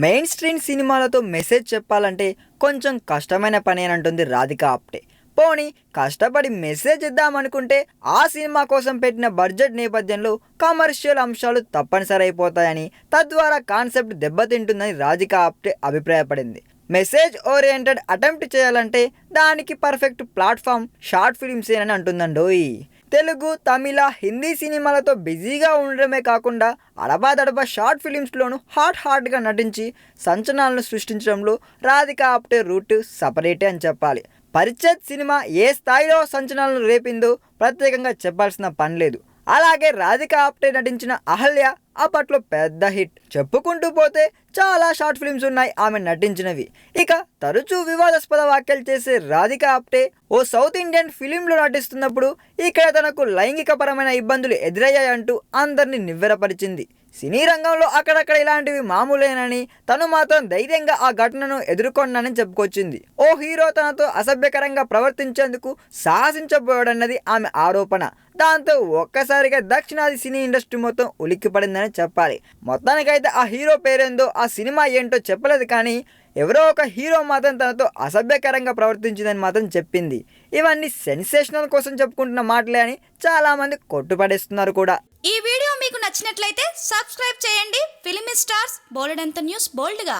Main stream సినిమాలతో message చెప్పాలంటే కొంచెం కష్టమైన పని అని అంటుంది రాధిక ఆప్టే. పోనీ కష్టపడి మెసేజ్ ఇద్దామనుకుంటే ఆ సినిమా కోసం పెట్టిన బడ్జెట్ నేపథ్యంలో కమర్షియల్ అంశాలు తప్పనిసరి అయిపోతాయని, తద్వారా కాన్సెప్ట్ దెబ్బతింటుందని రాధిక ఆప్టే అభిప్రాయపడింది. మెసేజ్ ఓరియంటెడ్ అటెంప్ట్ చేయాలంటే దానికి పర్ఫెక్ట్ ప్లాట్ఫామ్ షార్ట్ ఫిలిమ్సేనని అంటుందండోయ్. తెలుగు, తమిళ, హిందీ సినిమాలతో బిజీగా ఉండడమే కాకుండా అడపాదడపా షార్ట్ ఫిలిమ్స్లోనూ హాట్గా నటించి సంచలనాలను సృష్టించడంలో రాధిక ఆప్టే రూట్ సపరేటే అని చెప్పాలి. పరిచత్ సినిమా ఏ స్థాయిలో సంచలనాలను రేపిందో ప్రత్యేకంగా చెప్పాల్సిన పని లేదు. అలాగే రాధిక ఆప్టే నటించిన అహల్య అప్పట్లో పెద్ద హిట్. చెప్పుకుంటూ పోతే చాలా షార్ట్ ఫిల్మ్స్ ఉన్నాయి ఆమె నటించినవి. ఇక తరచూ వివాదాస్పద వ్యాఖ్యలు చేసే రాధిక ఆప్టే ఓ సౌత్ ఇండియన్ ఫిలింలో నటిస్తున్నప్పుడు ఇక్కడ తనకు లైంగికపరమైన ఇబ్బందులు ఎదురయ్యాయంటూ అందరినీ నివ్వెరపరిచింది. సినీ రంగంలో అక్కడక్కడ ఇలాంటివి మామూలేనని, తను మాత్రం ధైర్యంగా ఆ ఘటనను ఎదుర్కొన్నానని చెప్పుకొచ్చింది. ఓ హీరో తనతో అసభ్యకరంగా ప్రవర్తించేందుకు సాహసించబోయాడన్నది ఆమె ఆరోపణ. దాంతో ఒక్కసారిగా దక్షిణాది సినీ ఇండస్ట్రీ మొత్తం ఉలిక్కిపడిందని చెప్పాలి. మొత్తానికైతే ఆ హీరో పేరేందో, ఆ సినిమా ఏంటో చెప్పలేదు, కానీ ఎవరో ఒక హీరో మాత్రం తనతో అసభ్యకరంగా ప్రవర్తించిందని మాత్రం చెప్పింది. ఇవన్నీ సెన్సేషనల్ కోసం చెప్పుకుంటున్న మాటలే అని చాలామంది కొట్టుపడేస్తున్నారు కూడా. ఈ వీడియో మీకు నచ్చినట్లయితే సబ్స్క్రైబ్ చేయండి. ఫిలిమి స్టార్స్ బోలెడంత న్యూస్ బోల్డ్గా.